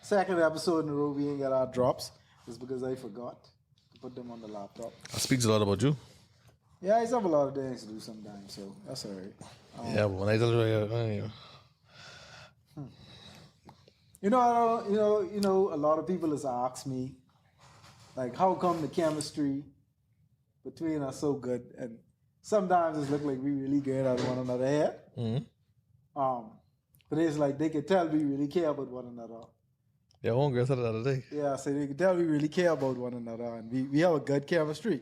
Second episode in a row we ain't got our drops. It's because I forgot to put them on the laptop. That speaks a lot about you. Yeah, I just have a lot of things to do sometimes, so that's all right. Yeah, but when I tell you, A lot of people has asked me, like, how come the chemistry between us so good, and sometimes it's look like we really good at one another here. But it's like they can tell we really care about one another. yeah, one girl said it the other day. Yeah, so they can tell we really care about one another, and we have a good chemistry.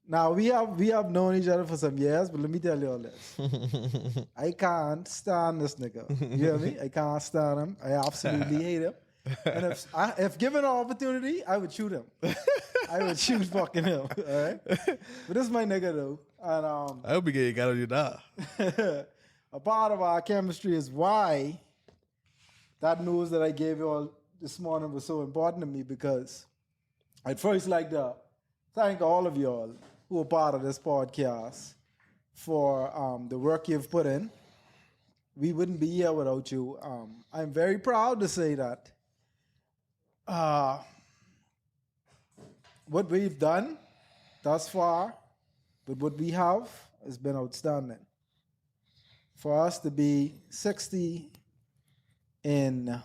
Now we have known each other for some years, but let me tell you all this. I can't stand this nigga. You hear me? I can't stand him. I absolutely hate him. And if given an opportunity, I would shoot him. I would shoot fucking him. All right? But this is my nigga though. And I hope you get out of you now. a part of our chemistry is why that news that I gave you all this morning was so important to me, because I'd first like to thank all of y'all who are part of this podcast for the work you've put in. We wouldn't be here without you. I'm very proud to say that what we've done thus far, but what we have has been outstanding. For us to be 60 in,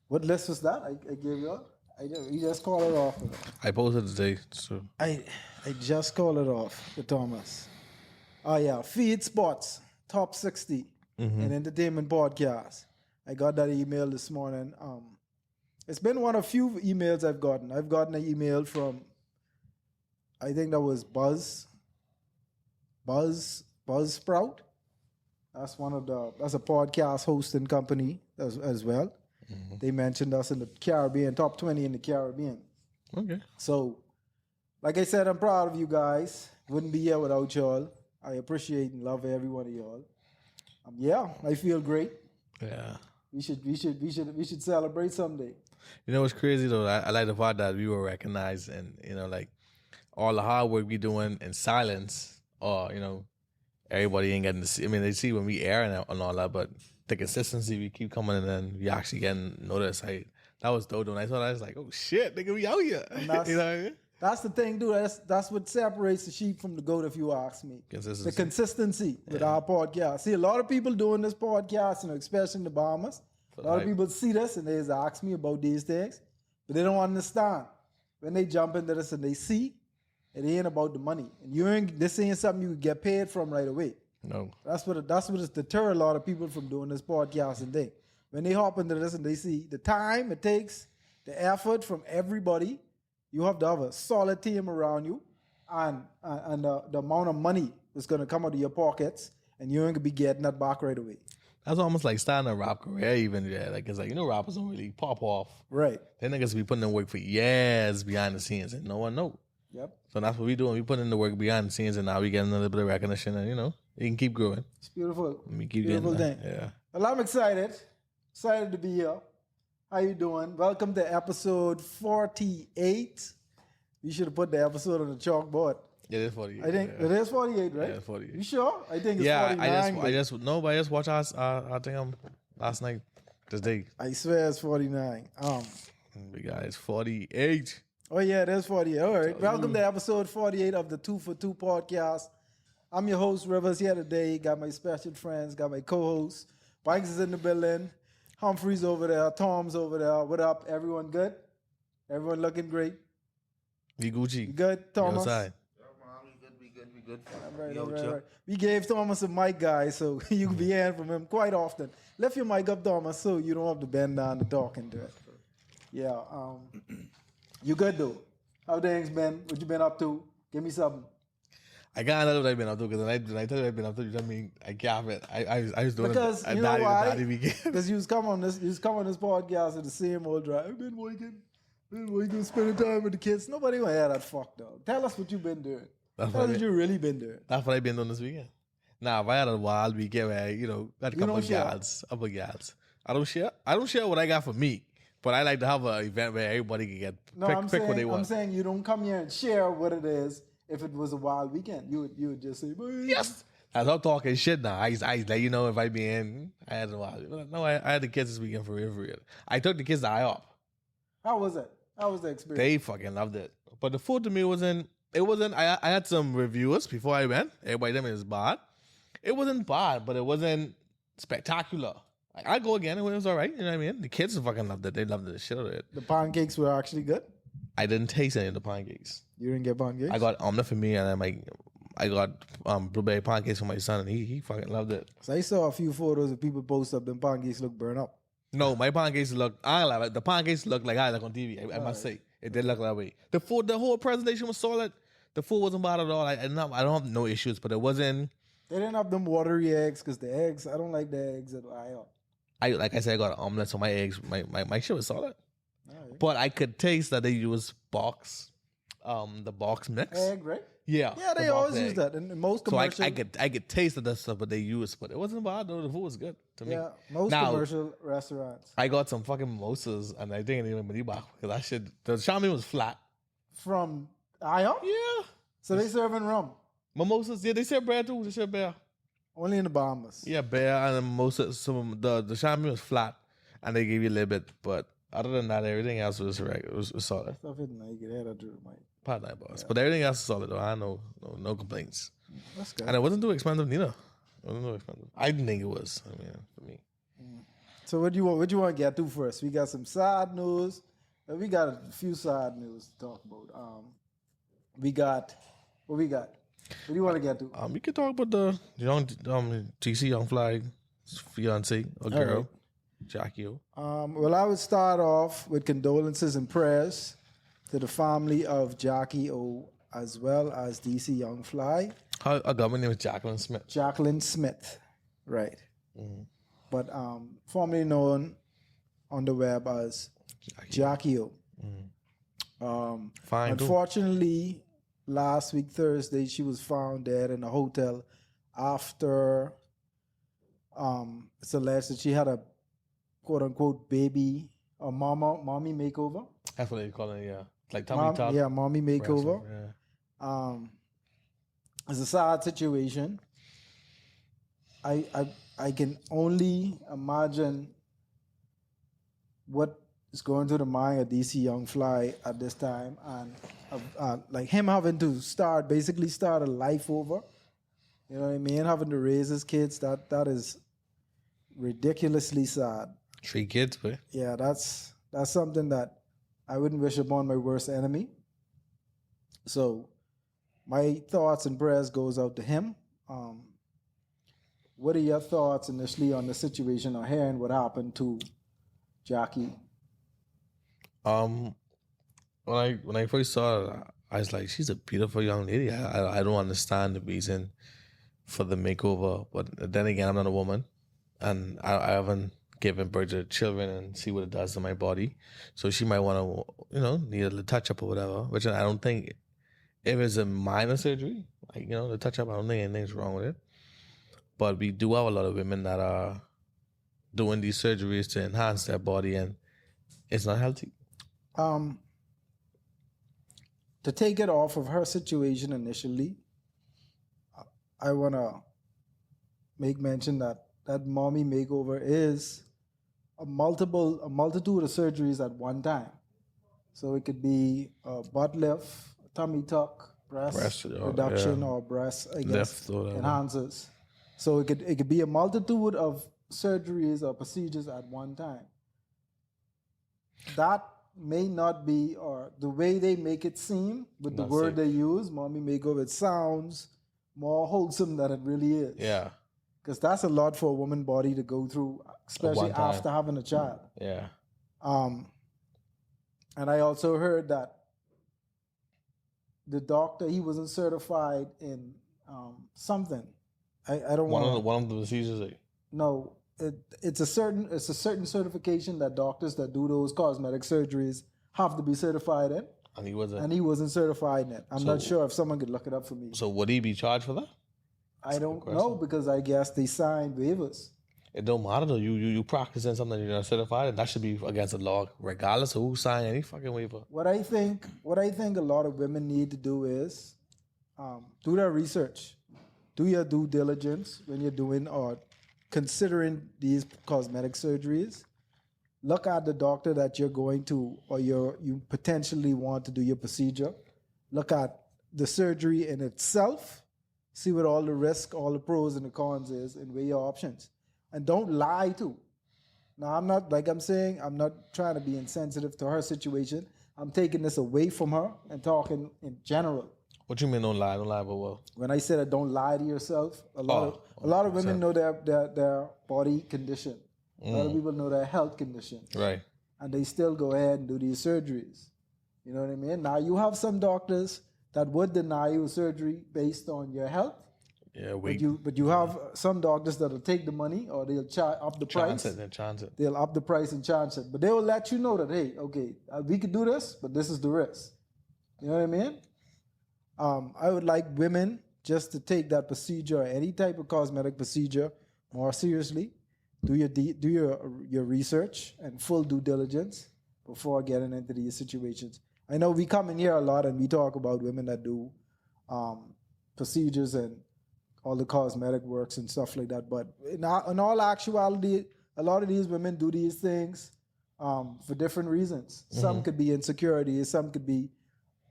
what list was that I gave you all? You just call it off. I posted today, so I just call it off to Thomas. Oh yeah, Feed Sports top 60 in entertainment podcast. I got that email this morning. It's been one of few emails I've gotten. I've gotten an email from, I think that was Buzzsprout. That's that's a podcast hosting company as well. They mentioned us in the Caribbean, top 20 in the Caribbean. okay. So, like I said, I'm proud of you guys. Wouldn't be here without y'all. I appreciate and love every one of y'all. I feel great. Yeah. We should celebrate someday. You know what's crazy though? I like the fact that we were recognized, and like all the hard work we doing in silence, or everybody ain't getting to see. I mean, they see when we air and all that, but the consistency, we keep coming, and then we actually getting noticed. That was dope. When I saw that, I was like, oh shit, nigga, we out here. You know what I mean? That's the thing, dude. That's what separates the sheep from the goat, if you ask me. Consistency. The consistency with our podcast. See, a lot of people doing this podcast, especially in the Bahamas. A lot of people see this and they just ask me about these things, but they don't understand. When they jump into this and they see, it ain't about the money. And this ain't something you get paid from right away. No. That's what it's deter a lot of people from doing this podcast and thing. When they hop into this and they see the time it takes, the effort from everybody, you have to have a solid team around you, and the amount of money that's going to come out of your pockets, and you ain't going to be getting that back right away. That's almost like starting a rap career, even. Yeah, like it's like, rappers don't really pop off. Right. They niggas be putting in work for years behind the scenes, and no one know. Yep. So that's what we doing. We put in the work behind the scenes, and now we getting a little bit of recognition, and it can keep growing. It's beautiful. We keep beautiful getting thing. Yeah. Well, I'm excited to be here. How you doing? Welcome to episode 48. You should have put the episode on the chalkboard. Yeah, it is 48. I think it is 48, right? Yeah, it's 48. You sure? I think it's 49. Yeah, I just watched our thing last night, this day. I swear it's 49. We got it's 48. Oh yeah, there's 48. All right. Welcome to episode 48 of the 2 for 2 podcast. I'm your host, Rivers, here today. Got my special friends, got my co-host. Bikes is in the building. Humphrey's over there. Tom's over there. What up? Everyone good? Everyone looking great? We Gucci. You good, Thomas? Outside. We good. All right. We gave Thomas a mic, guys, so you can be hearing from him quite often. Lift your mic up, Thomas, so you don't have to bend down to talk into it. Yeah. You good, though? How things been? What you been up to? Give me something. I can't tell what I've been up to, because when I tell you what I've been up to, you tell me I can't. I was doing because it. You know why? Because you was coming on this podcast with the same old drive. I've been working, spending time with the kids. Nobody gonna hear that fuck though. Tell us what you've been doing. Tell us what you really been doing. That's what I've been doing this weekend. Now, if I had a wild weekend where got a couple of gals, I don't share what I got for me. But I like to have an event where everybody can pick what they want. I'm saying you don't come here and share what it is. If it was a wild weekend, you would just say, yes. As I'm talking shit now, I let you know if I be in. I had to watch. No, I had the kids this weekend for real, for real. I took the kids to IHOP. How was it? How was the experience? They fucking loved it. But the food to me wasn't. It wasn't. I had some reviewers before I went. Everybody told me it was bad. It wasn't bad, but it wasn't spectacular. Like, I'd go again. It was all right. You know what I mean? The kids fucking loved it. They loved the shit out of it. The pancakes were actually good. I didn't taste any of the pancakes. You didn't get pancakes? I got omelet for me, and I got blueberry pancakes for my son, and he fucking loved it. So I saw a few photos of people post up. Them pancakes look burnt up. No, my pancakes look. I don't like the pancakes look like I look on TV. I must say it did look that way. The food, the whole presentation was solid. The food wasn't bad at all. I don't have no issues, but it wasn't. They didn't have them watery eggs because the eggs. I don't like the eggs at IHOP. Like I said, I got omelette, so my eggs, my shit was solid. Right. But I could taste that they use the box mix. Egg, right? Yeah. Yeah, they always use that in most So commercials. I could taste that stuff, but they use, but it wasn't bad though. The food was good to me. Yeah, most commercial restaurants. I got some fucking mimosas, and I didn't even money back because that shit. The champagne was flat. From IHOP? Yeah. So they serving rum. Mimosas, yeah, they serve beer too. They serve beer. Only in the Bahamas. Yeah, beer and mimosas. Some the champagne was flat, and they gave you a little bit, but other than that, everything else was regular. It was solid. Stuff it like it had a drink, Mike. Part night boss, but everything else is solid though. I no complaints. That's good. And it wasn't too expensive neither. It wasn't too expensive. I didn't think it was. I mean, for me. So what do you want to get to first? We got some sad news. We got a few sad news to talk about. We got what we got. What do you want to get to? We can talk about the young TC Young Fly fiance or girl, right. Jackie O. Well, I would start off with condolences and prayers to the family of Jackie O as well as DC Young Fly. Her government name is Jacqueline Smith. Jacqueline Smith, right. But formerly known on the web as Jackie O. Fine. Unfortunately, last week, Thursday, she was found dead in a hotel after it's alleged that she had a quote-unquote baby, a mommy makeover. That's what they call it, yeah. Like tummy tuck. Yeah, mommy makeover. Yeah. It's a sad situation. I can only imagine what is going through the mind of DC Young Fly at this time, and like him having to basically start a life over. You know what I mean? Having to raise his kids, that is ridiculously sad. 3 kids, boy. Yeah, that's something that I wouldn't wish upon my worst enemy. So my thoughts and prayers goes out to him. What are your thoughts initially on the situation or hearing what happened to Jackie? When I first saw her, I was like, she's a beautiful young lady. I don't understand the reason for the makeover, but then again, I'm not a woman, and I haven't given birth to children and see what it does to my body. So she might want to, need a little touch up or whatever. Which I don't think, if it's a minor surgery, like the touch up, I don't think anything's wrong with it. But we do have a lot of women that are doing these surgeries to enhance their body, and it's not healthy. To take it off of her situation initially, I want to make mention that mommy makeover is a multitude of surgeries at one time. So it could be a butt lift, tummy tuck, breast reduction, or breast, I guess, enhancers. So it could be a multitude of surgeries or procedures at one time. That may not be, or the way they make it seem with the word they use, mommy makeover, it sounds more wholesome than it really is. Yeah. Because that's a lot for a woman body to go through, especially after having a child. Yeah. And I also heard that the doctor, he wasn't certified in something. I don't want one of the procedures. No, it's a certain certification that doctors that do those cosmetic surgeries have to be certified in. And he wasn't. And he wasn't certified in it. I'm not sure if someone could look it up for me. So would he be charged for that? I don't know, because I guess they signed waivers. It don't matter though. You practicing something you're not certified, and that should be against the law, regardless of who signed any fucking waiver. What I think a lot of women need to do is do their research. do your due diligence when you're doing or considering these cosmetic surgeries. Look at the doctor that you're going to or you potentially want to do your procedure. Look at the surgery in itself. See what all the risk, all the pros and the cons is, and weigh your options. And don't lie too. Now, I'm not, like I'm saying, I'm not trying to be insensitive to her situation. I'm taking this away from her and talking in general. What you mean don't lie? Don't lie about what? When I said don't lie to yourself, a lot of women know their body condition. A lot of people know their health condition. Right. And they still go ahead and do these surgeries. You know what I mean? Now, you have some doctors that would deny you surgery based on your health. Yeah, but you have some doctors that'll take the money or they'll up the price. Chance it. They'll up the price and chance it. But they will let you know that, hey, okay, we could do this, but this is the risk. You know what I mean? I would like women just to take that procedure or any type of cosmetic procedure more seriously. Do your research and full due diligence before getting into these situations. I know we come in here a lot and we talk about women that do procedures and all the cosmetic works and stuff like that. But in all actuality, a lot of these women do these things for different reasons. Mm-hmm. Some could be insecurities, some could be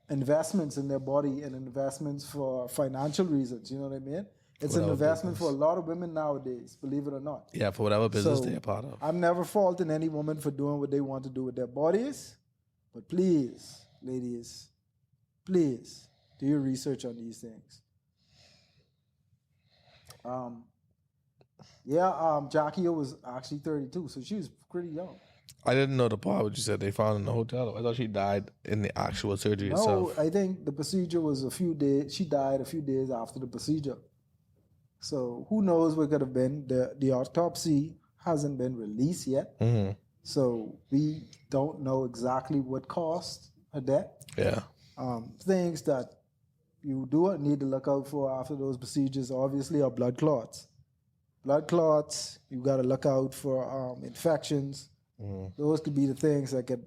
investments in their body and investments for financial reasons. You know what I mean? It's an investment for a lot of women nowadays, believe it or not. Yeah, for whatever business they're part of. I'm never faulting any woman for doing what they want to do with their bodies. But please, ladies, please do your research on these things. Jackie was actually 32, so she was pretty young. I didn't know the part what you said they found in the hotel. I thought she died in the actual surgery itself. No, I think the procedure was a few days. She died a few days after the procedure. So who knows what could have been. The autopsy hasn't been released yet. Mm-hmm. So we don't know exactly what caused her death. Yeah. Things that you do need to look out for after those procedures, obviously, are blood clots. Blood clots, you got to look out for infections. Mm-hmm. Those could be the things that could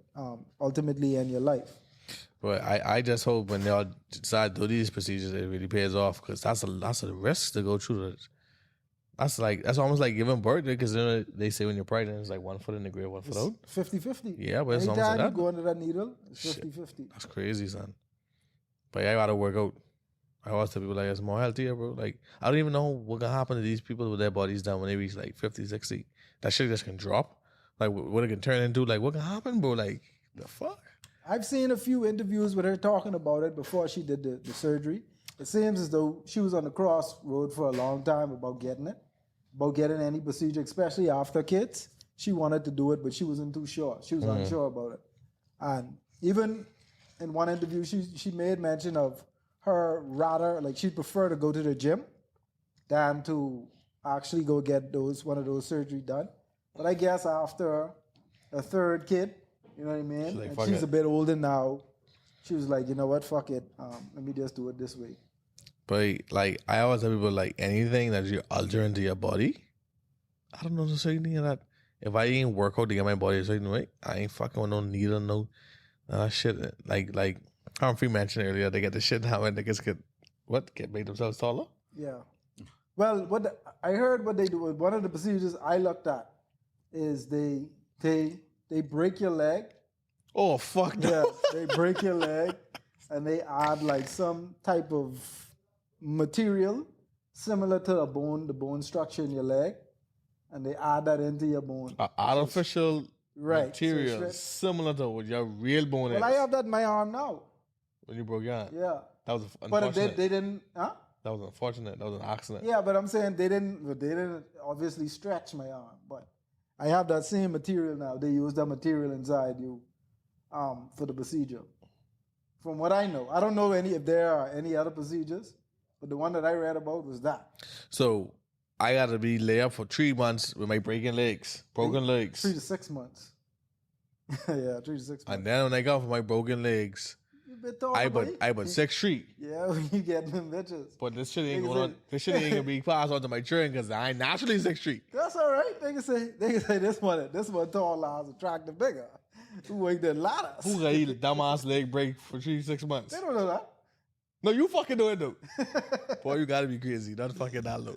ultimately end your life. But I just hope when y'all decide to do these procedures, it really pays off, because that's a risk to go through. That's almost like giving birth, because they say when you're pregnant, it's like 1 foot in the grave, 1 foot out. 50-50. Yeah, but it's almost Anytime like that. you go under that needle, it's 50-50. That's crazy, son. But yeah, I gotta work out. I always tell people, like, it's more healthier, bro. Like, I don't even know what can happen to these people with their bodies done when they reach like 50, 60. That shit just can drop. Like, what it can turn into, like, what can happen, bro? Like, the fuck? I've seen a few interviews with her talking about it before she did the surgery. It seems as though she was on the crossroad for a long time about getting any procedure, especially after kids. She wanted to do it, but she wasn't too sure. She was unsure about it. And even in one interview, she made mention of her rather, like, she'd prefer to go to the gym than to actually go get one of those surgery done. But I guess after a third kid, you know what I mean? She's a bit older now. She was like, you know what, fuck it. Let me just do it this way. But, like, I always tell people, like, anything that you're altering to your body, I don't know the certain thing of that. If I ain't work out to get my body a certain way, I ain't fucking with no needle, no shit. Like Humphrey mentioned earlier, they get the shit now and niggas get make themselves taller? Yeah. Well, I heard what they do with one of the procedures I looked at is they break your leg. Oh, fuck no. Yeah, they break your leg and they add like some type of material similar to the bone structure in your leg, and they add that into your bone. Artificial material similar to what your real bone is. Well, I have that in my arm now. When you broke your arm? Yeah. That was unfortunate. But they didn't, huh? That was unfortunate. That was an accident. Yeah, but I'm saying they didn't obviously stretch my arm, but I have that same material now. They use that material inside you for the procedure. From what I know. I don't know if there are any other procedures, but the one that I read about was that. So I got to be laid up for 3 months with my broken legs. 3 to 6 months. Yeah, 3 to 6 months. And then when I got for my broken legs, I but 6 feet. Yeah, when you get them bitches. But this shit ain't going on. This shit ain't gonna be passed on to my children because I ain't naturally 6 feet. That's all right. They can say this one tall ass attractive bigger. Who worked the ladders? Who got eat a dumbass leg break for 3 to 6 months? They don't know that. No, you fucking doing though. Boy, you gotta be crazy. Not fucking that low.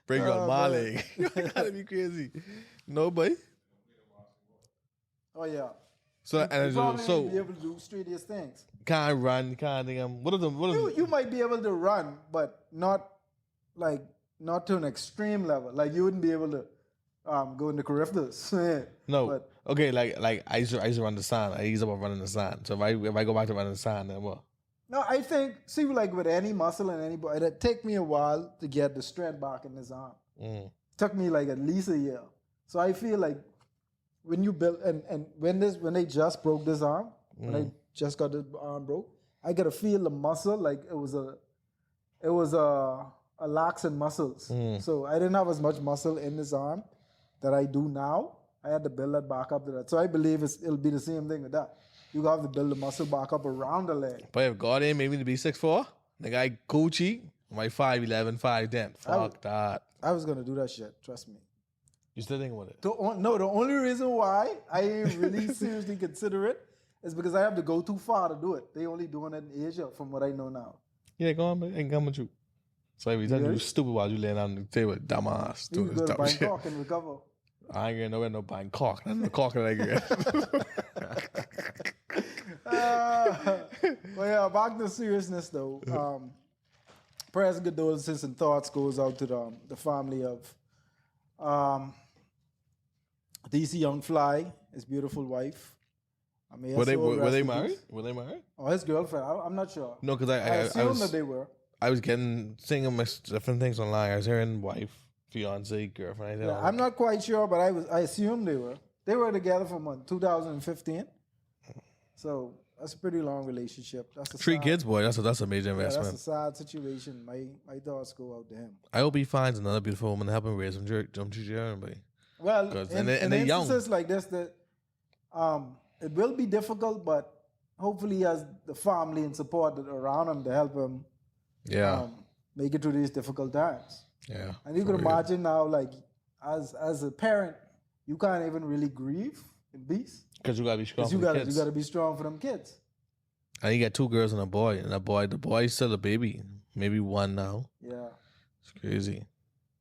Bring on my leg. You gotta be crazy. No, boy. Oh yeah. So You and probably so won't be able to do straightiest things. can't run, can't think. What are them? You might be able to run, but not to an extreme level. Like you wouldn't be able to go in the corridors. No. But Okay, like I used to run the sand. I used up running the sand. So if I go back to running the sand, then what? no, I think like with any muscle and any body, it take me a while to get the strength back in this arm. Took me like at least a year. So I feel like when you build and when they just broke this arm, when they just got this arm broke, I gotta feel the muscle like it was a lax in muscles. So I didn't have as much muscle in this arm that I do now. I had to build that back up to that. So I believe it'll be the same thing with that. You have to build the muscle back up around the leg. But if God ain't made me to be 6'4", the guy Gucci, my 5'11", 5'10". Fuck that. I was gonna do that shit. Trust me. You still thinking about it? The only reason why I ain't really seriously consider it is because I have to go too far to do it. They only doing it in Asia, from what I know now. Yeah, go on, man. Ain't coming with you. So every time you stupid while you laying on the table, dumbass. You Doing can this go to dumb shit. Bangkok and recover. I ain't getting nowhere no Bangkok. That's no cock that I get. Well, yeah, back to seriousness though. Prayers and condolences and thoughts goes out to the family of DC Young Fly, his beautiful wife. I mean, were they married? Were they married? Oh, his girlfriend. I'm not sure. No, because I assume that they were. I was seeing different things online. I was hearing wife, fiance, girlfriend. Yeah, I'm not quite sure, but I assume they were. They were together from 2015. So that's a pretty long relationship. That's a 3 kids, boy. That's a major Yeah, investment. that's a sad situation. My thoughts go out to him. I hope he finds another beautiful woman to help him raise some children, buddy. Well, And in they're young. instances like this, it will be difficult, but hopefully he has the family and support around him to help him make it through these difficult times. Yeah. And you can imagine now, like, as a parent, you can't even really grieve in peace. Because you got to be strong for You the kids. got to be strong for them kids. And you got 2 girls and a boy. And the boy's still a baby. Maybe 1 now. Yeah. It's crazy.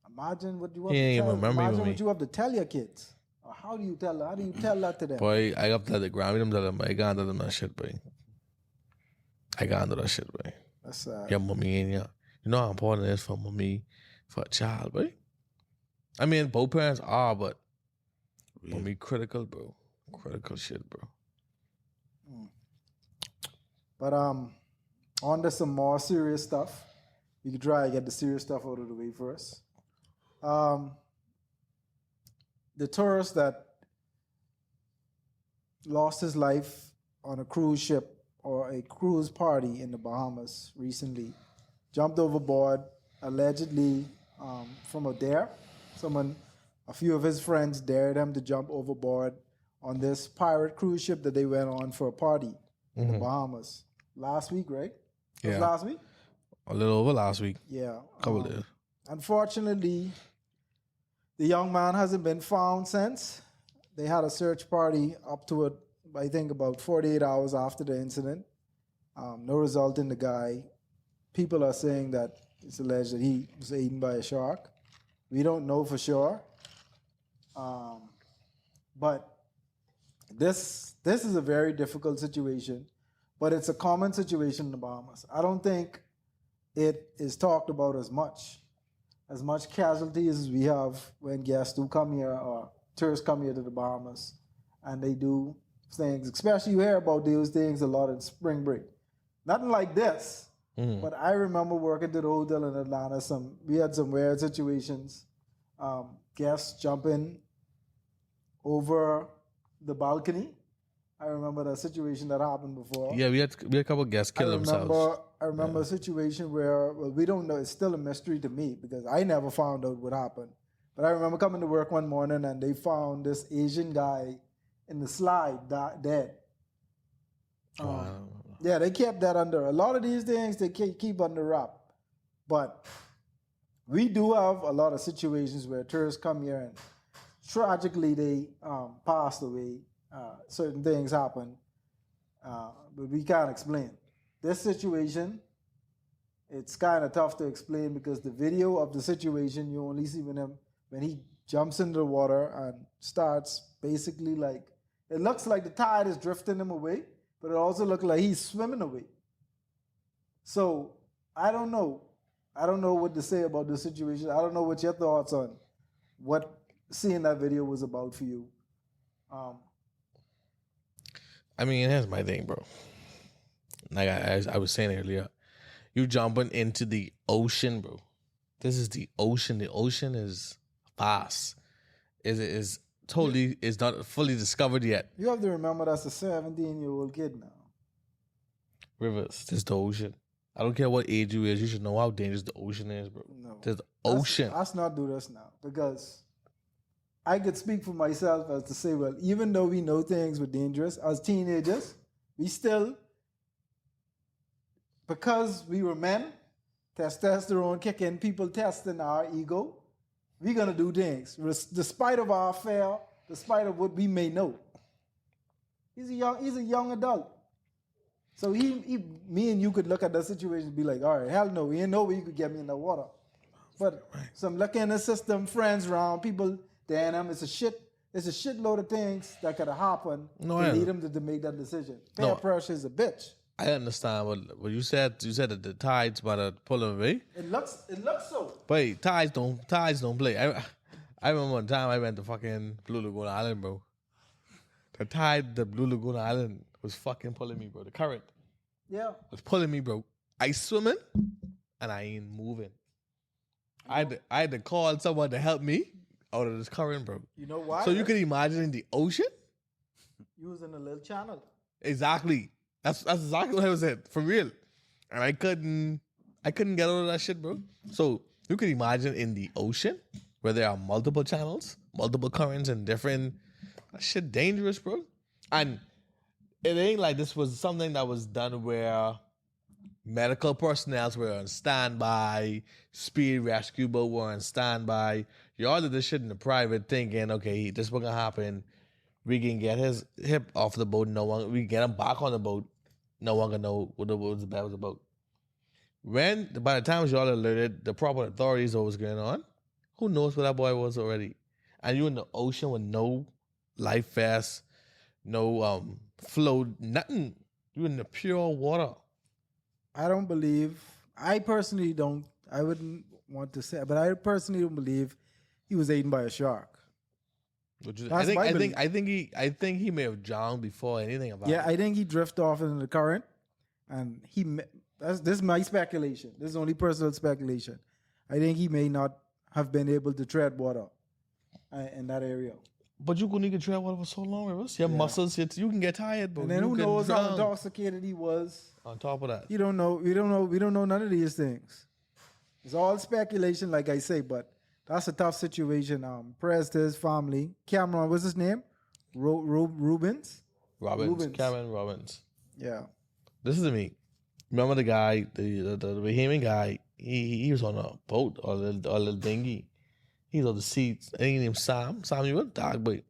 Imagine what you have He to ain't tell. even remember Imagine me. what you have to tell your kids. Or how do you tell that to them? Boy, I got to tell the Grammy them, tell them, I can't tell them that shit, boy. I can't do that shit, boy. That's sad. Yeah, mommy and yeah. You know how important it is for mommy, for a child, boy. I mean, both parents are, but mommy critical, bro. Critical shit, bro. But on to some more serious stuff. You can try to get the serious stuff out of the way first. The tourist that lost his life on a cruise ship or a cruise party in the Bahamas recently jumped overboard, allegedly from a dare. A few of his friends dared him to jump overboard on this pirate cruise ship that they went on for a party in the Bahamas last week, right? It was last week? A little over last week. Yeah. Couple days. Unfortunately, the young man hasn't been found since. They had a search party up to it, I think, about 48 hours after the incident. No result in the guy. People are saying that it's alleged that he was eaten by a shark. We don't know for sure. But this is a very difficult situation, but it's a common situation in the Bahamas. I don't think it is talked about as much casualties as we have when guests do come here or tourists come here to the Bahamas and they do things, especially you hear about those things a lot in spring break. Nothing like this, but I remember working to the hotel in Atlanta. We had some weird situations. Guests jumping over the balcony. I remember the situation that happened before. Yeah, we had a couple guests kill themselves. I remember a situation where, well, we don't know. It's still a mystery to me because I never found out what happened. But I remember coming to work one morning and they found this Asian guy in the slide dead. Yeah, they kept that under. A lot of these things they keep under wrap. But we do have a lot of situations where tourists come here and tragically they passed away. Certain things happen, but we can't explain. This situation, it's kind of tough to explain because the video of the situation you only see when he jumps into the water and starts basically like it looks like the tide is drifting him away, but it also looks like he's swimming away. So I don't know. I don't know what to say about the situation. I don't know what your thoughts on what seeing that video was about for you. I mean, here's my thing, bro. Like I was saying earlier, you jumping into the ocean, bro. This is the ocean. The ocean is vast. Is totally is not fully discovered yet. You have to remember that's a 17-year-old kid now. Rivers, this is the ocean. I don't care what age you is. You should know how dangerous the ocean is, bro. No, there's the ocean. Let's not do this now because I could speak for myself as to say, well, even though we know things were dangerous as teenagers, we still, because we were men, testosterone kicking, people testing our ego, we're gonna do things despite of our fear, despite of what we may know. He's a young adult. So me and you could look at that situation and be like, all right, hell no, we ain't no way you could get me in the water. But some luck in the system, friends around, people, damn, it's a shitload of things that could have happened to lead him to make that decision. Peer pressure is a bitch. I understand what you said. You said that the tides about to pull him away. It looks so. But hey, tides don't play. I remember one time I went to fucking Blue Lagoon Island, bro. The Blue Lagoon Island was fucking pulling me, bro. The current was pulling me, bro. I swimming and I ain't moving. I had to call someone to help me out of this current, bro. You know why? So you can imagine in the ocean? You was in a little channel. Exactly. That's exactly what I was at, for real. And I couldn't get out of that shit, bro. So you can imagine in the ocean where there are multiple channels, multiple currents, and different that shit dangerous, bro. And it ain't like this was something that was done where medical personnel were on standby, speed rescue boat were on standby. Y'all did this shit in the private thinking, okay, this was gonna happen. We can get his hip off the boat. We can get him back on the boat. No one can know what the bad was about. By the time y'all alerted the proper authorities of what was going on, who knows where that boy was already? And you in the ocean with no life vest, no float, nothing. You in the pure water. I wouldn't want to say, but I personally don't believe he was eaten by a shark. I think he may have drowned before anything about it. Yeah, I think he drifted off into the current, and this is my speculation. This is only personal speculation. I think he may not have been able to tread water in that area. But you couldn't even tread water for so long, Rivers. Your muscles, you can get tired, but and then who knows how intoxicated he was? On top of that, you don't know. We don't know none of these things. It's all speculation, like I say, but. That's a tough situation. Prayers to his family. Cameron, what's his name? Robbins? Cameron Robbins. Yeah. This is me. Remember the guy, the Bahamian guy, he was on a boat or a little dinghy. He's on the sea. I think his name's Sam. Sam, you a dog, but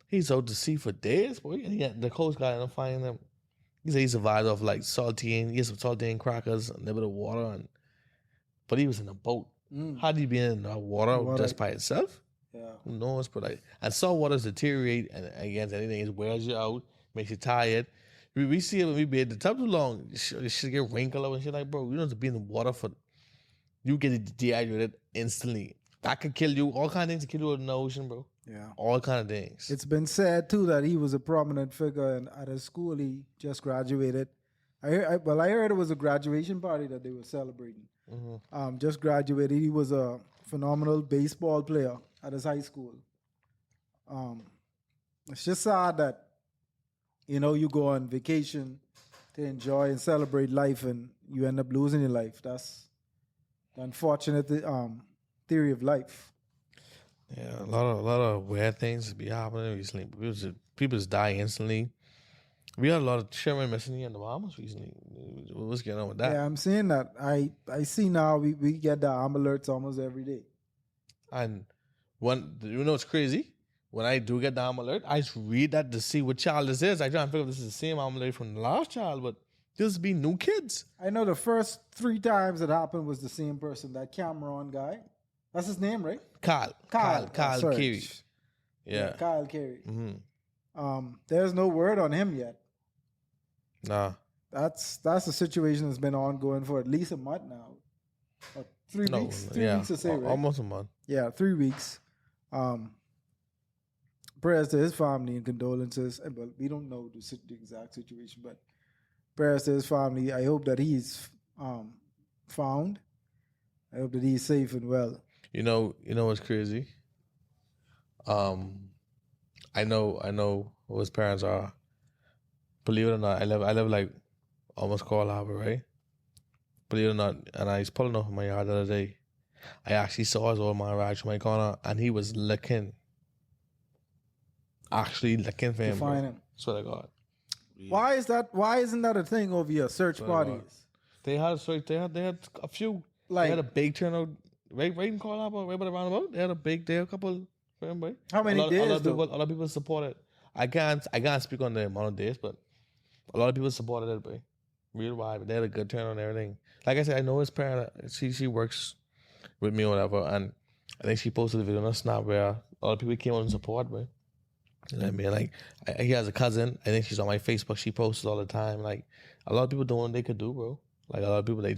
he's out to sea for days, boy. And the coast guy ended up finding him. He said he survived off like some saltine crackers and a little bit of water. But he was in a boat. How do you be in the water just by itself? Yeah. Who knows? But and salt waters deteriorate and against anything. It wears you out, makes you tired. We see it when we be at the tub too long. It should get wrinkled and shit. Like, bro, you don't have to be in the water you get dehydrated instantly. That could kill you. All kind of things to kill you in the ocean, bro. Yeah. All kind of things. It's been said too that he was a prominent figure at his school. He just graduated. I heard it was a graduation party that they were celebrating. Mm-hmm. Just graduated. He was a phenomenal baseball player at his high school. It's just sad that, you go on vacation to enjoy and celebrate life and you end up losing your life. That's the unfortunate theory of life. Yeah, a lot of weird things be happening recently. People just die instantly. We had a lot of children missing in the Bahamas recently. What's going on with that? Yeah, I'm seeing that. I see now we get the Amber Alerts almost every day. And it's crazy? When I do get the Amber Alert, I just read that to see what child this is. I try and figure if this is the same Amber Alert from the last child, but Just be new kids. I know the first 3 times it happened was the same person, that Cameron guy. That's his name, right? Kyle sorry. Carey. Yeah. Kyle Carey. Mm-hmm. There's no word on him yet. Nah. That's a situation that's been ongoing for at least a month now. Or 3 weeks. 3 weeks to say, right? Almost a month. Yeah, 3 weeks. Prayers to his family and condolences. But we don't know the exact situation, but prayers to his family. I hope that he's found. I hope that he's safe and well. You know what's crazy? I know who his parents are. Believe it or not, I live like almost Coral Harbor, right? Believe it or not, and I was pulling off my yard the other day. I actually saw his old man right to my corner, and he was looking. Actually looking for him. Find him. Swear to God. Why is that? Why isn't that a thing over here? Search parties. They had a few. Like, they had a big turnout right in Coral Harbor, right by the roundabout. They had a couple for him, right? How many days? A lot of people supported. I can't speak on the amount of days, but a lot of people supported it, boy. Real vibe. They had a good turnout and everything. Like I said, I know his parent. She works with me or whatever, and I think she posted a video on Snap where a lot of people came out and support, boy. You know what I mean? Like, he has a cousin. I think she's on my Facebook. She posts all the time. Like, a lot of people doing what they could do, bro. Like, a lot of people, they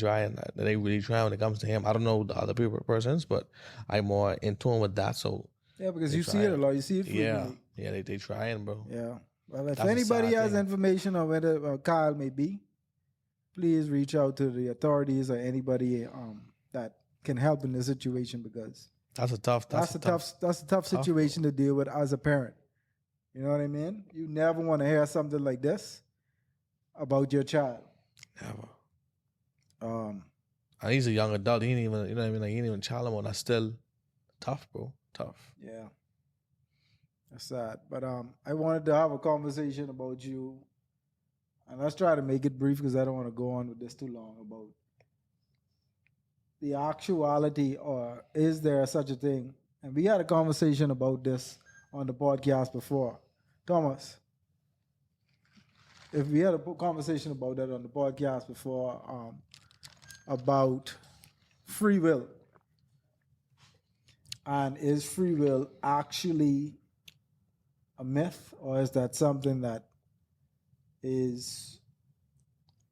really try when it comes to him. I don't know the other persons, but I'm more in tune with that. So yeah, because you see it a lot. You see it frequently. Yeah, they trying, bro. Yeah. Well, if anybody has information on where Kyle may be, please reach out to the authorities or anybody that can help in this situation, because that's a tough situation to deal with as a parent. You know what I mean? You never want to hear something like this about your child. Never. And he's a young adult. He ain't even, you know what I mean? Like, he ain't even child anymore. That's still tough, bro. Tough. Yeah. That's sad. But I wanted to have a conversation about you. And let's try to make it brief because I don't want to go on with this too long, about the actuality, or is there such a thing? And we had a conversation about this on the podcast before. Thomas, if we had a conversation about that on the podcast before, about free will. And is free will actually a myth, or is that something that is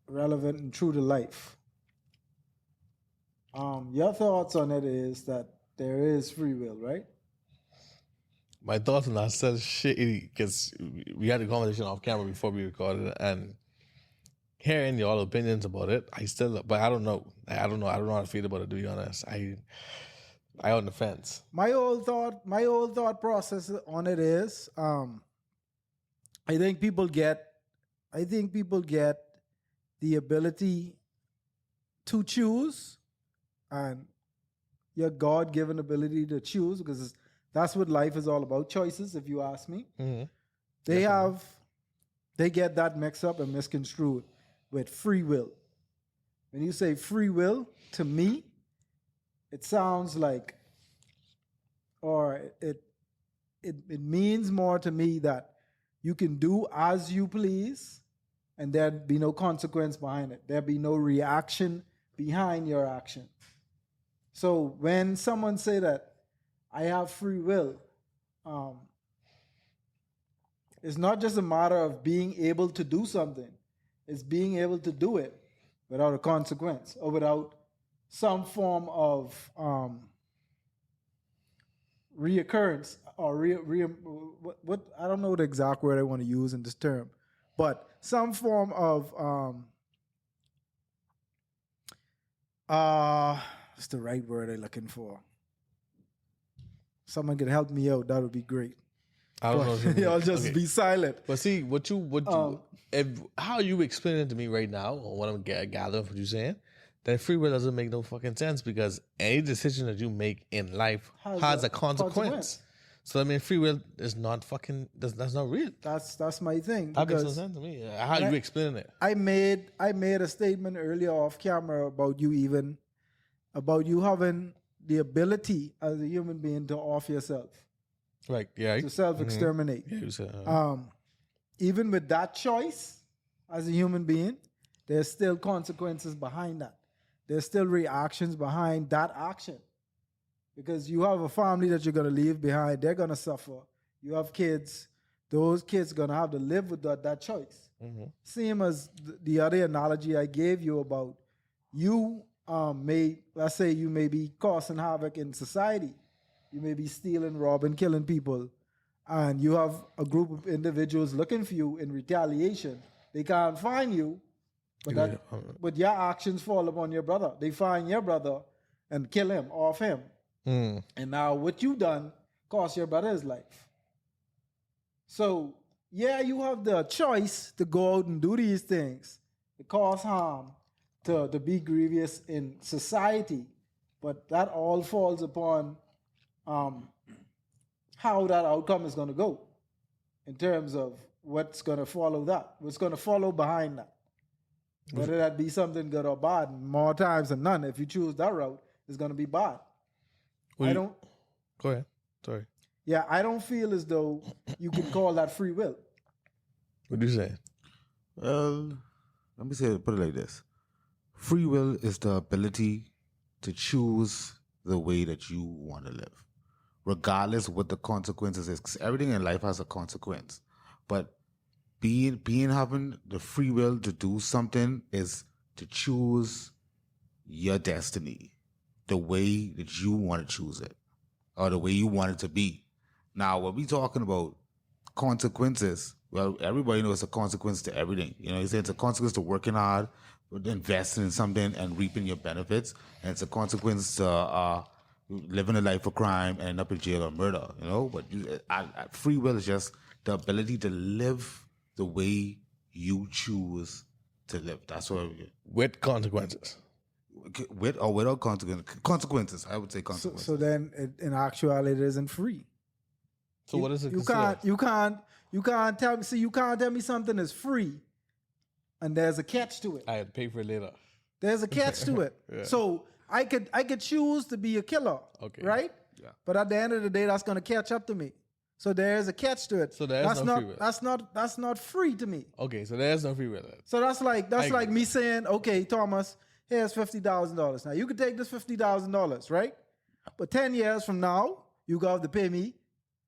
relevant and true to life? Your thoughts on it is that there is free will, right? My thoughts on that says shitty, because we had a conversation off camera before we recorded it, and hearing your opinions about it, but I don't know. I don't know how to feel about it, to be honest. I on the fence. My old thought process on it is, I think people get the ability to choose, and your God-given ability to choose, because that's what life is all about, choices, if you ask me. Mm-hmm. They get that mixed up and misconstrued with free will. When you say free will, to me, it sounds like, or it means more to me that you can do as you please and there'd be no consequence behind it. There'd be no reaction behind your action. So when someone say that I have free will, it's not just a matter of being able to do something. It's being able to do it without a consequence or without some form of reoccurrence or what I don't know the exact word I want to use in this term, but some form of what's the right word I'm looking for? Someone could help me out. That would be great. I don't know. Y'all just be silent. But see, how you explain it to me right now, or what I'm gathering from what you're saying, that free will doesn't make no fucking sense, because any decision that you make in life has a consequence. So I mean, free will is not fucking. That's not real. That's my thing. That makes no sense to me. How you explain it? I made a statement earlier off camera about you having the ability as a human being to off yourself. Right. Yeah. To self-exterminate. Mm-hmm. Yeah, even with that choice, as a human being, there's still consequences behind that. There's still reactions behind that action. Because you have a family that you're going to leave behind. They're going to suffer. You have kids. Those kids are going to have to live with that choice. Mm-hmm. Same as the other analogy I gave you about you let's say you may be causing havoc in society. You may be stealing, robbing, killing people. And you have a group of individuals looking for you in retaliation. They can't find you, but your actions fall upon your brother. They find your brother and kill him, off him. Mm. And now what you done cost your brother his life. So, yeah, you have the choice to go out and do these things, to cause harm, to be grievous in society. But that all falls upon how that outcome is going to go in terms of what's going to follow that, what's going to follow behind that. Whether that be something good or bad, more times than none, if you choose that route, it's going to be bad. Go ahead. Sorry. Yeah, I don't feel as though you can call that free will. What do you say? Well, let me put it like this. Free will is the ability to choose the way that you want to live, regardless what the consequences is. 'Cause everything in life has a consequence. But having the free will to do something is to choose your destiny, the way that you want to choose it, or the way you want it to be. Now, when we talking about consequences, well, everybody knows it's a consequence to everything. You know, you say it's a consequence to working hard, investing in something and reaping your benefits, and it's a consequence to living a life of crime and end up in jail or murder. You know, but free will is just the ability to live the way you choose to live. That's what With consequences. with or without consequences. I would say consequences. So then, in actuality, it isn't free. So what is it? You can't tell me. See, you can't tell me something is free, and there's a catch to it. I had to pay for it later. There's a catch to it. Yeah. So I could choose to be a killer. Okay. Right? Yeah. But at the end of the day, that's going to catch up to me. So there's a catch to it. So there's no free will. That's not free to me. Okay, so there's no free will. So that's like me saying, okay, Thomas, here's $50,000. Now you can take this $50,000, right? But 10 years from now, you got to pay me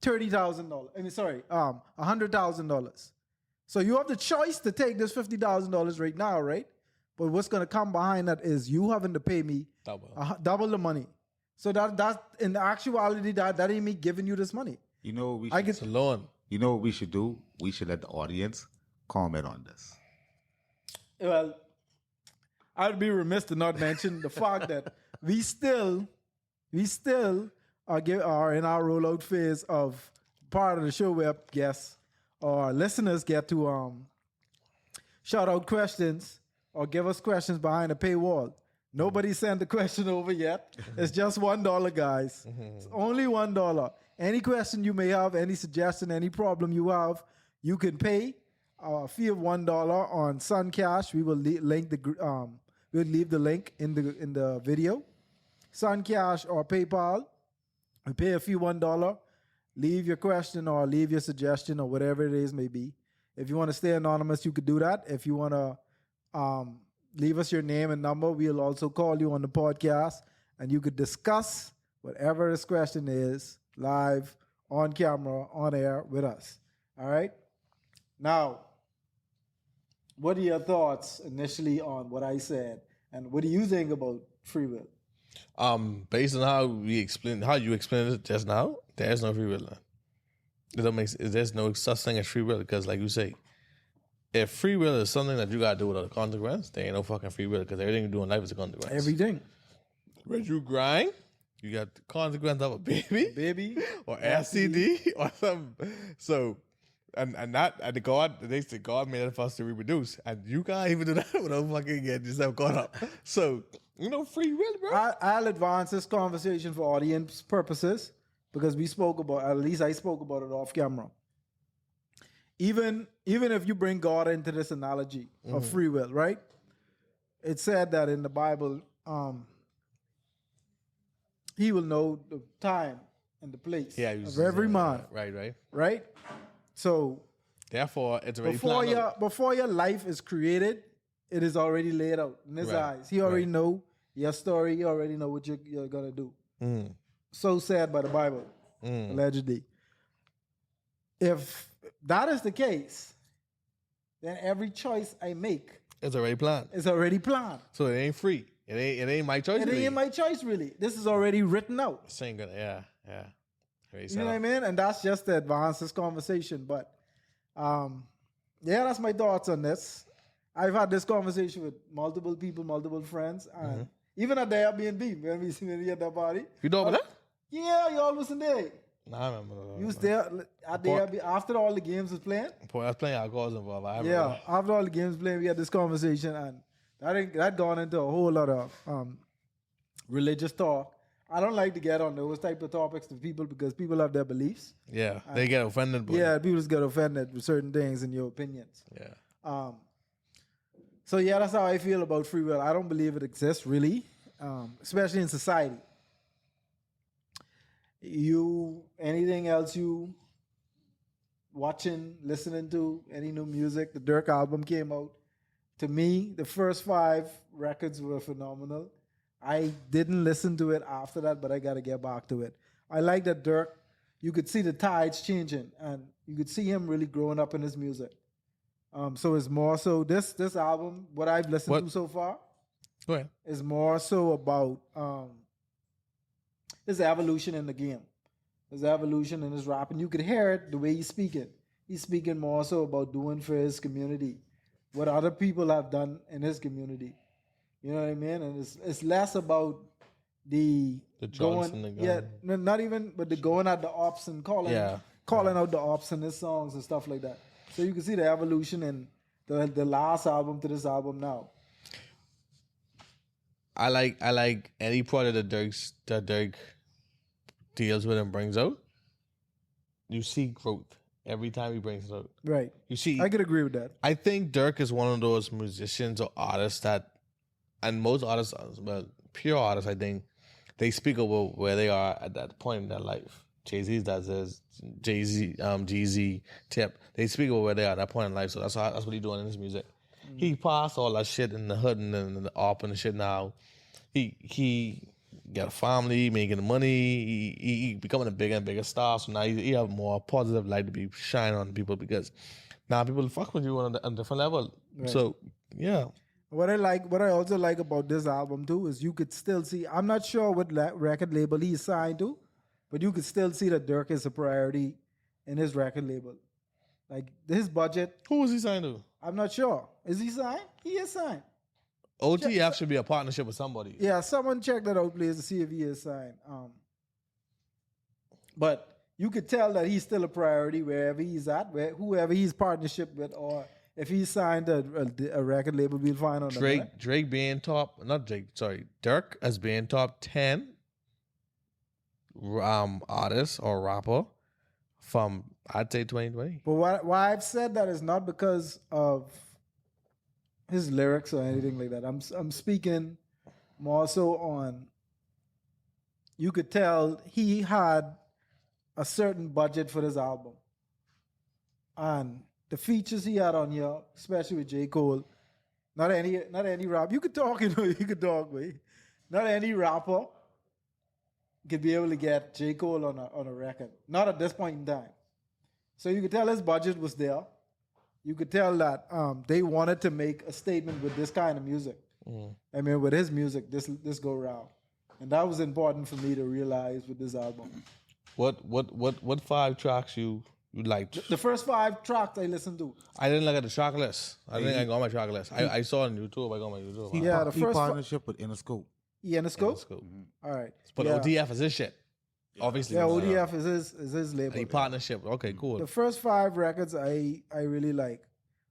$30,000. I mean, sorry, $100,000. So you have the choice to take this $50,000 right now, right? But what's going to come behind that is you having to pay me double the money. So that in the actuality, that ain't me giving you this money. You know, It's a loan. You know what we should do? We should let the audience comment on this. Well, I'd be remiss to not mention the fact that we still are in our rollout phase of part of the show where guests or listeners get to shout out questions or give us questions behind a paywall. Nobody sent the question over yet. It's just $1, guys. It's only $1. Any question you may have, any suggestion, any problem you have, you can pay a fee of $1 on Sun Cash. We will link we'll leave the link in the video. Sun Cash or PayPal. We pay a fee $1. Leave your question or leave your suggestion or whatever it is may be. If you want to stay anonymous, you could do that. If you want to leave us your name and number, we'll also call you on the podcast and you could discuss whatever this question is live, on camera, on air with us. All right? Now, what are your thoughts initially on what I said? And what do you think about free will? Based on how you explained it just now, there's no free will. There's no such thing as free will because, like you say, if free will is something that you gotta do without a consequence, there ain't no fucking free will because everything you do in life is a consequence. Everything. When you grind, you got the consequence of a baby, or STD, or something. So, and they say God made it for us to reproduce, and you can't even do that without fucking getting yourself caught up. So, free will, bro. I'll advance this conversation for audience purposes because we spoke about, at least I spoke about it off camera. Even if you bring God into this analogy of free will, right? It said that in the Bible, he will know the time and the place of every man. Right? So therefore, it's already before your life is created, it is already laid out in his Right, eyes. He already right. know your story. You already know what you're gonna do. Mm, So said by the Bible, allegedly. If that is the case, then every choice I make it's already planned. is already planned. So it ain't free. It ain't my choice. It really. ain't my choice, really. This is already written out. This ain't gonna, yeah. Already You set know what I up. mean? And that's just to advance this conversation. But yeah, that's my thoughts on this. I've had this conversation with multiple people, multiple friends, and even at the Airbnb when we at that party. You know about that? Yeah, you all wasn't there. Nah, I remember. You was there at the Airbnb after all the games was playing. Boy, I was playing alcohol involved. I Yeah, remember. after all the games playing, we had this conversation, and that gone into a whole lot of religious talk. I don't like to get on those type of topics to people because people have their beliefs. Yeah, they get offended. But Yeah, people just get offended with certain things in your opinions. yeah. So yeah, that's how I feel about free will. I don't believe it exists really, especially in society. Anything else you watching, listening to, any new music? The Dirk album came out. To me, the first 5 records were phenomenal. I didn't listen to it after that, but I got to get back to it. I like that Dirk, you could see the tides changing, and you could see him really growing up in his music. So it's more so this album, what I've listened to so far, Go ahead. is more so about his evolution in the game. His evolution in his rap. And you could hear it the way he's speaking. He's speaking more so about doing for his community what other people have done in his community. You know what I mean? And it's less about the drugs going, and the gun. not even, but the going at the ops and calling out the ops in his songs and stuff like that. So you can see the evolution in the last album to this album now. I like any product that Dirk deals with and brings out. You see growth every time he brings it out. Right. You see, I could agree with that. I think Dirk is one of those musicians or artists that, and most artists, well, pure artists, I think, they speak about where they are at that point in their life. Jay-Z does this, Jay-Z, Jeezy, Tip. They speak about where they are at that point in life. So that's what he's doing in his music. He passed all that shit in the hood and the op and the shit now. He got a family, making money. He becoming a bigger and bigger star. So now he have more positive light to be shining on people because now people fuck with you on a different level. Right. So yeah. What I also like about this album too is you could still see. I'm not sure what record label he's signed to, but you could still see that Dirk is a priority in his record label. Like his budget, Who was he signed to? I'm not sure. Is he signed? He is signed. OTF should be a partnership with somebody. Yeah, someone check that out, please, to see if he is signed. But you could tell that he's still a priority wherever he's at, whoever he's partnership with, or if he's signed a record label, we'll find on Drake being Dirk as being top 10 artist or rapper from, I'd say, 2020. But why I've said that is not because of his lyrics or anything like that. I'm speaking more so on, you could tell he had a certain budget for this album. And the features he had on here, especially with J. Cole, not any rap. You could talk, you could talk, man. Not any rapper could be able to get J. Cole on a record. Not at this point in time. So you could tell his budget was there. You could tell that they wanted to make a statement with this kind of music. I mean, with his music, this go round. And that was important for me to realize with this album. What 5 tracks you liked? The first 5 tracks I listened to. I didn't look at the track list. I think I got my track list. I saw it on YouTube. I got my YouTube. Yeah, the He first partnership with Interscope. Yeah, in the scope? That's cool. All right. But yeah. OTF is his shit. Obviously. Yeah, ODF is his label. Any partnership. Okay, cool. The first 5 records I really like.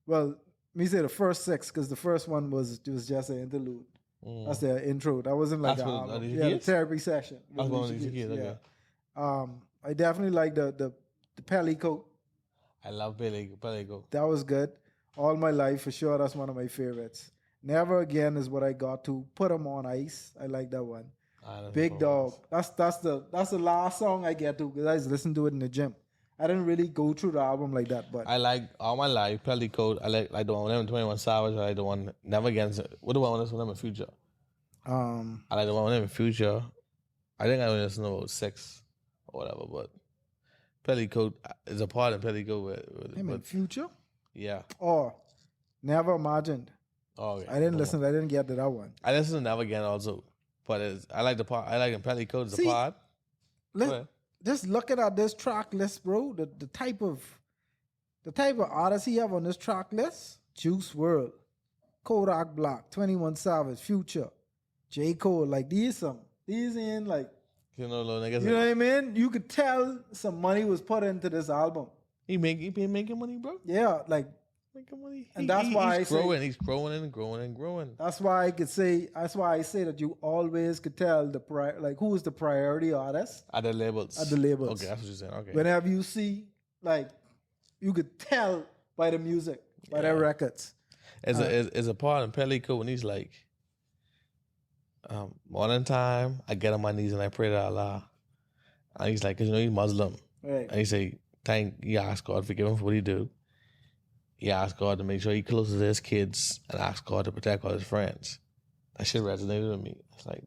Well, let me say the first 6 because the first one was just an interlude. That's their intro. That wasn't like That's an what- album. Alicia Yeah, the Keys? therapy session. That's one of Alicia these kids. Keys, Okay. I definitely like the Pelly coat. I love Billy. Go. That was good. All my life for sure. That's one of my favorites. Never Again is what I got to. Put 'Em on Ice. I like that one. Big Dog. That's the last song I get to because I just listen to it in the gym. I didn't really go through the album like that, but I like all my life, Pelly Code. I like the one with him, 21 Savage. I like the one Never Again. What the one with him in Future? I like the one with him in Future. I think I only listen to about 6 or whatever, but Pelly Code is a part of Pelly Code him in Future. yeah. Oh, Never Imagined. Oh, okay. I didn't listen. I didn't get to that one. I listen to Never Again also, but I like the part. I like in Pelly Code is the See, part. Just looking at this track list, bro. The type of artists he have on this track list: Juice WRLD, Kodak Black, 21 Savage, Future, J. Cole. Like these in like Little niggas. you know what I mean. You could tell some money was put into this album. He been making money, bro. Yeah, like. Making money. And that's why he's growing. He's growing and growing and growing. That's why I say that you always could tell who is the priority artist At the labels. at the labels. Okay, that's what you're saying. Okay. Whenever you see, like, you could tell by the music, by their records. As a part in Pellico when he's like, morning time, I get on my knees and I pray to Allah. And he's like, 'cause he's Muslim. Right. And he say, he ask God forgive him for what he do. He asked God to make sure he closes his kids and ask God to protect all his friends. That shit resonated with me. It's like,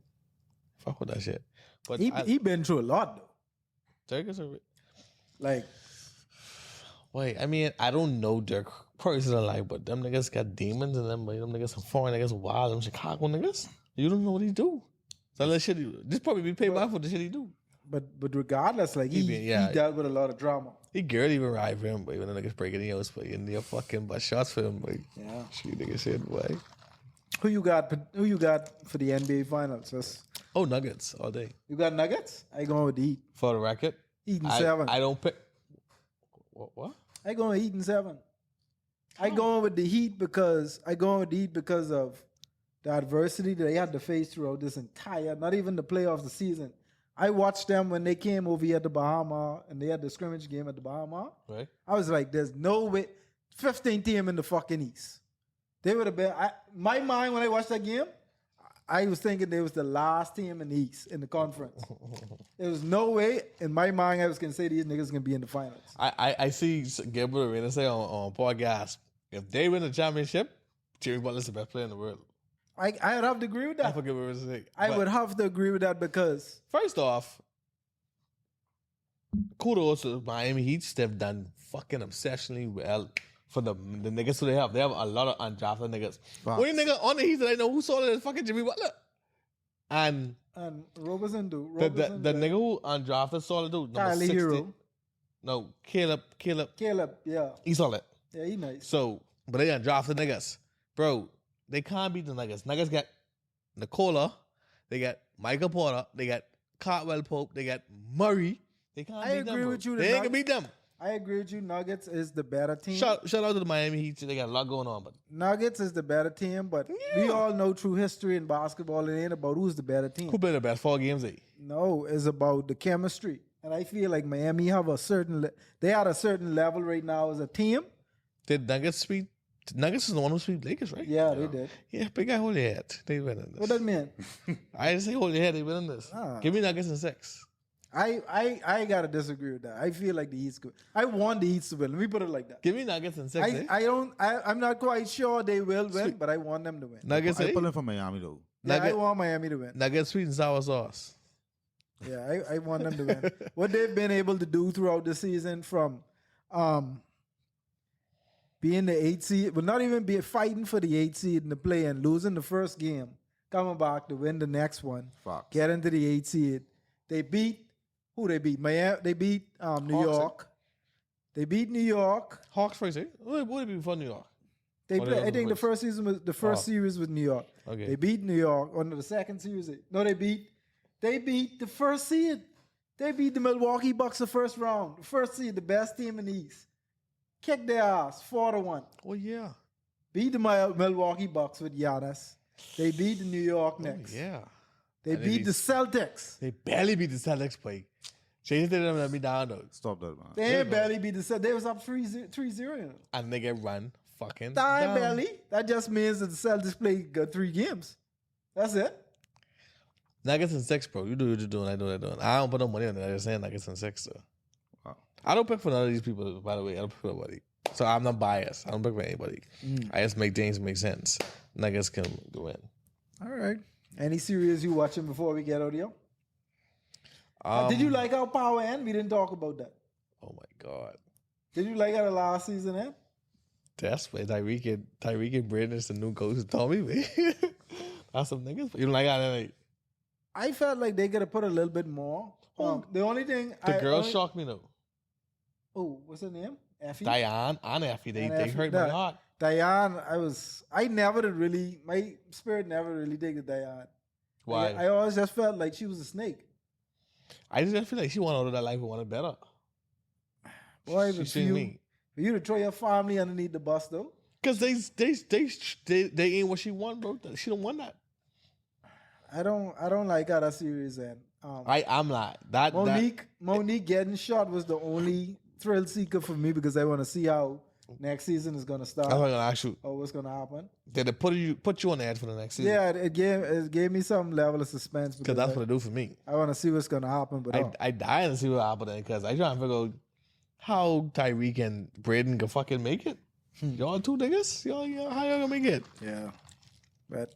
fuck with that shit. But He been through a lot though. Dirk is Like, wait, I mean, I don't know Dirk personally, but them niggas got demons in them, but them niggas some foreign niggas wild, them Chicago niggas. You don't know what he do. So that shit, this probably be paid back for the shit he do. but regardless, like he dealt with a lot of drama. He girl even ride for him, but even the niggas breaking the nose for you and you're fucking butt shots for him, like Yeah. she nigga shit, boy. Who you got for the NBA Finals? Oh, Nuggets all day. You got Nuggets? I going with the Heat. For the record, Heat in 7. I don't pick. What? I going with Heat in 7. I going with the Heat because of the adversity that they had to face throughout this entire, not even the playoffs, the season. I watched them when they came over here at the Bahama and they had the scrimmage game at the Bahama. Right. I was like, there's no way. 15th team in the fucking East. They would have been, my mind when I watched that game, I was thinking they was the last team in the East, in the conference. There was no way, in my mind, I was going to say these niggas going to be in the finals. I see Gilbert Arenas say on podcast, if they win the championship, Jimmy Butler's the best player in the world. I would have to agree with that. I forget what it was saying. I would have to agree with that because... First off, kudos to Miami Heat. They've done fucking exceptionally well for the niggas who they have. They have a lot of undrafted niggas. Only nigga on the Heat that I know who saw it is fucking Jimmy Butler. And Robertson do. The nigga who undrafted solid dude, number 60. Hero. No, Caleb, yeah. he solid. Yeah, he nice. So, but they undrafted niggas. Bro, they can't beat the Nuggets. Nuggets got Nicola, they got Michael Porter, they got Cartwell Pope, they got Murray. They can't beat them. I agree with you. They ain't gonna beat them. I agree with you. Nuggets is the better team. Shout out to the Miami Heat. They got a lot going on, but Nuggets is the better team. But we all know through history in basketball, it ain't about who's the better team. Who played the best 4 games? No, it's about the chemistry. And I feel like Miami have a certain. They at a certain level right now as a team. Did Nuggets sweep? Nuggets is the one who sweep Lakers, right? Yeah, they did. Yeah, big guy, hold your head. They winning this. What that mean? I didn't say hold your head. They winning this. Give me Nuggets in 6. I gotta disagree with that. I feel like the East could. I want the East to win. Let me put it like that. Give me Nuggets in 6. I'm not quite sure they will win, but I want them to win. Nuggets. I pulling for Miami though. Yeah, I want Miami to win. Nuggets sweet and sour sauce. Yeah, I want them to win. What they've been able to do throughout the season, from being the 8th seed, but not even be fighting for the 8th seed in the play and losing the first game, coming back to win the next one, get into the 8th seed. They beat who? They beat Miami. They beat New York. They beat New York. Hawks first. What did they beat before New York? They play, I think the first season was the first series with New York. Okay. They beat New York. Or the second series. No, they beat the first seed. They beat the Milwaukee Bucks the first round. The first seed, the best team in the East. Kicked their ass 4-1. Oh yeah. Beat the Milwaukee Bucks with Giannis. They beat the New York Knicks. Yeah. They beat the Celtics. They barely beat the Celtics, play. Chase didn't let me down though. Stop that, man. They barely beat the Celtics. They was up 3-0. And they get run fucking Time down. barely. That just means that the Celtics played 3 games. That's it. Nuggets in 6, bro. You do what you're doing. I do what I'm doing. I don't put no money on it. I'm just saying Nuggets in 6, though. Wow. I don't pick for none of these people, by the way. I don't pick for nobody. So I'm not biased. I don't pick for anybody. I just make things make sense. Niggas can go in. All right. Any series you watching before we get out here? Did you like our Power end? We didn't talk about that. Oh my God. Did you like how the last season end? That's why Tyreek and Brandon is the new coach of Tommy, man. That's some niggas. You don't like how they like. I felt like they could have put a little bit more. The only thing The girls shocked me though. Oh, what's her name? Effie? Diane and Effie. They Effie. hurt my heart. Diane, I never did really, my spirit never really dig the Diane. Why? I always just felt like she was a snake. I just feel like she wanted all of that life and wanted better. Boy, She for seen you, me. for you to throw your family underneath the bus though. Cause they ain't what she want, bro. She don't want that. I don't like how that series end. I'm not. That Monique getting shot was the only thrill seeker for me because I want to see how next season is gonna start. I'm not gonna ask you. Or what's gonna happen. Did it put you on the edge for the next season? Yeah, it gave me some level of suspense Because that's what it do for me. I want to see what's gonna happen. But I die to see what happened because I trying to figure out how Tyreek and Braden can fucking make it. Y'all two niggas? Y'all how y'all gonna make it? yeah, but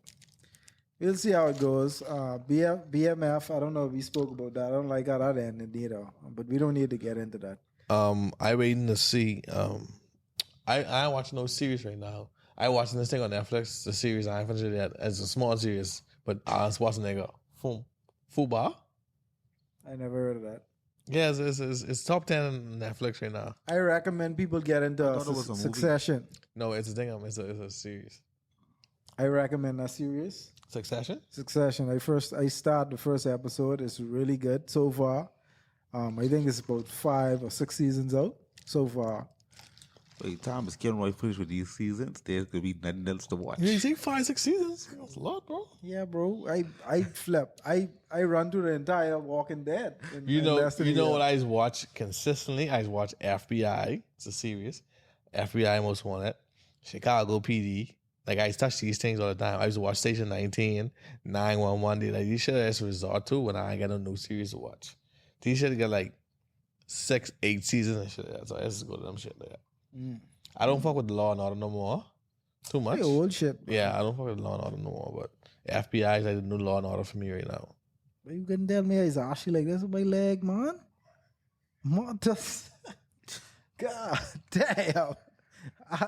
we'll see how it goes. BMF, I don't know if we spoke about that. I don't like how that ended either, but we don't need to get into that. I waiting to see. I ain't watching no series right now. I watching this thing on Netflix, the series. I ain't finished it yet. It's a small series, but I was watching that go. Fuba. I never heard of that. Yeah, it's top 10 on Netflix right now. I recommend people get into thought it was a movie. Succession. No, it's a thing. It's a series. I recommend that series. Succession. I started the first episode. It's really good so far. I think it's about 5 or 6 seasons out so far. Wait, time is getting right finished with these seasons. There's gonna be nothing else to watch. You think 5-6 seasons? That's a lot, bro. Yeah, bro. I flip. I run through the entire Walking Dead. You know what I watch consistently? I watch FBI. It's a series. FBI Most Wanted. Chicago PD. Like I touch these things all the time. I used to watch Station 19, 911. Like these shit I just resort to when I ain't got no new series to watch. These shit get like 6, 8 seasons and shit. So I just go to them shit like that. I don't fuck with the Law and Order no more. Too much. Hey, old shit. Bro. Yeah, I don't fuck with Law and Order no more. But FBI is like the new Law and Order for me right now. But you couldn't tell me he's actually like this with my leg, man. God damn.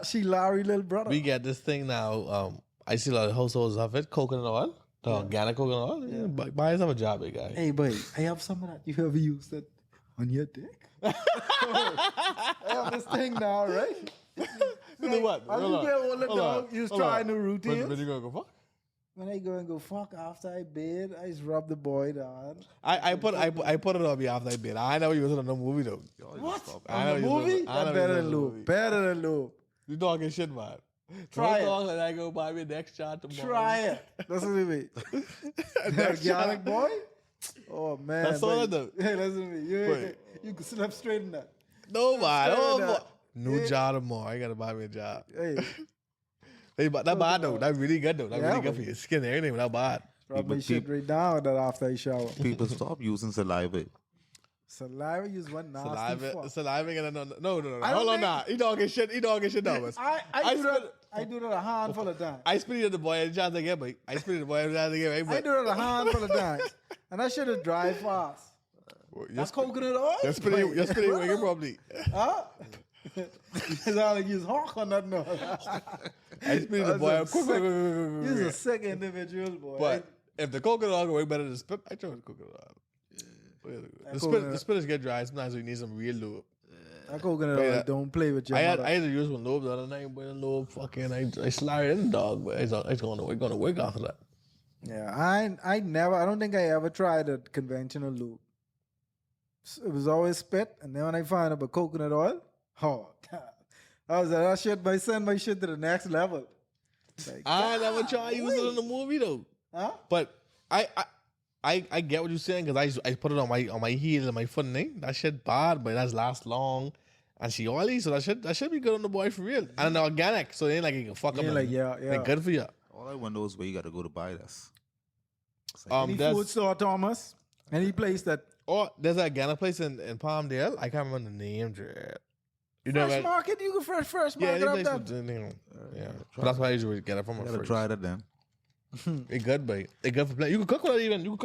She Larry little brother. We get this thing now. I see a lot of households of it. Coconut oil. The organic coconut oil. Yeah. Buy yourself a job, big guy. Hey, boy, I have some of that. You ever used it on your dick? I have this thing now, right? You know what? As you get older, dog, you try new routines. When you gonna go fuck? When I go and go fuck after I bed, I just rub the boy down. I put it on me after I bed. I know you was in a movie though. What? I know On the you was movie? in- I know That's you better was in than the Loop. movie. Better than Loop. You talking shit, man. Try it. Don't talk like I go buy me next shot tomorrow. Try it. That's what I mean. Next shot. Organic boy? Oh, man. That's all I But- do. Hey, listen to me. Wait. You can slip straight in that. No, man. Straight Oh, in that. New Yeah. job tomorrow. I gotta buy me a job. Hey, Hey, but that bad though. That really good though. That Yeah, really good but- for your skin and everything. That bad. rub my People shit keep- right down with that after I shower. People stop using saliva. Saliva use one nasty fuck. Saliva and no. I don't Hold on think- now. He talking shit. numbers. I do that a handful of times. I spit it at the boy every chance I get, but I spit it at the boy every chance I get. I do it a handful of times. And that shit is dry fast. That's coconut oil? You're spitting wicked probably. Huh? It's not like you's hawk or nothing. I spit it at the boy. You's a sick individual, boy. But if the coconut oil work better than the spit, I try the coconut oil. The spitters get dry. Sometimes we need some real lube. that coconut But oil yeah, don't play with your I mother. had to use one lube the other night, but a lube fucking I slide it in the dog, but it's gonna work after that. Yeah, I don't think I ever tried a conventional lube. It was always spit, and then when I found out about coconut oil, oh, I was like, that shit might send my shit to the next level. Like, I never tried using it in the movie though. huh? But I get what you're saying because I put it on my heel and my foot and thing. That shit bad, but that's last long. And she oily, so that should be good on the boy for real. And organic, so it ain't like you can fuck up. Yeah, like, yeah. Like good for you. All I want is where you got to go to buy this. Any That's food store, Thomas? Any place that Or there's a Ghana place in Palmdale. I can't remember the name, Dread. You know Fresh that? market, you can fresh Yeah, market any up place that. with, yeah. But that's why I usually get it from a Gotta fridge. try that then. It's good, but it's good for playing. You can cook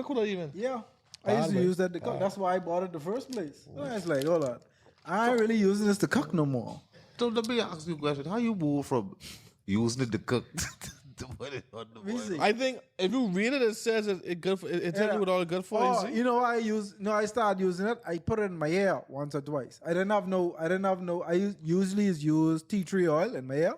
with it even. Yeah. I used to Bad, use that to cook. That's why I bought it in the first place. I was like, hold on. I ain't really using this to cook no more. So let me ask you a question. How you move from using it to cook to put it on the Me see. boil? I think if you read it, it says it good. It tells you what all good for. Oh, You you know why I started using it. I put it in my hair once or twice. I usually use tea tree oil in my hair,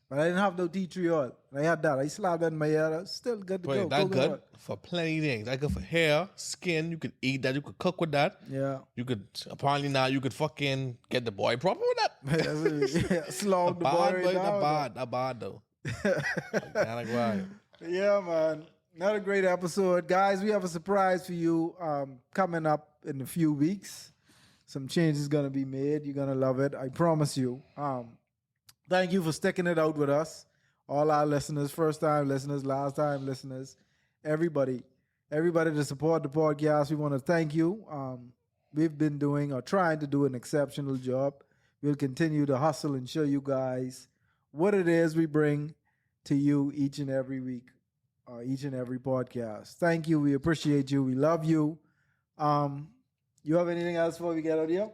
but I didn't have no tea tree oil. And I had that. I slapped that in my hair. That's still good to go. That's Coconut good for plenty of things. That's good for hair, skin. You could eat that. You could cook with that. oil. Yeah. You could apparently now you could fucking get the boy proper with that. Yeah, slog the boy right down. Not bad though. Organic wine. Yeah, man. Another great episode. Guys, we have a surprise for you coming up in a few weeks. Some changes going to be made. You're going to love it. I promise you. Thank you for sticking it out with us. All our listeners, first-time listeners, last-time listeners, everybody to support the podcast. We want to thank you. We've been doing or trying to do an exceptional job. We'll continue to hustle and show you guys what it is we bring to you each and every week, each and every podcast. Thank you. We appreciate you. We love you. You have anything else before we get out of here?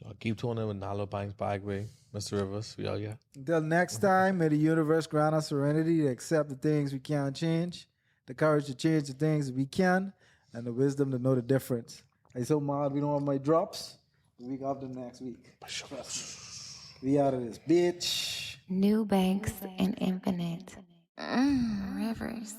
I'll keep tuning with Nalo Banks Bagway, Mr. Rivers. We all yeah. Until next time, may the universe grant us serenity to accept the things we can't change, the courage to change the things that we can, and the wisdom to know the difference. I so mad we don't have my drops. The week after next week. We out of this bitch. New banks and infinite. Rivers.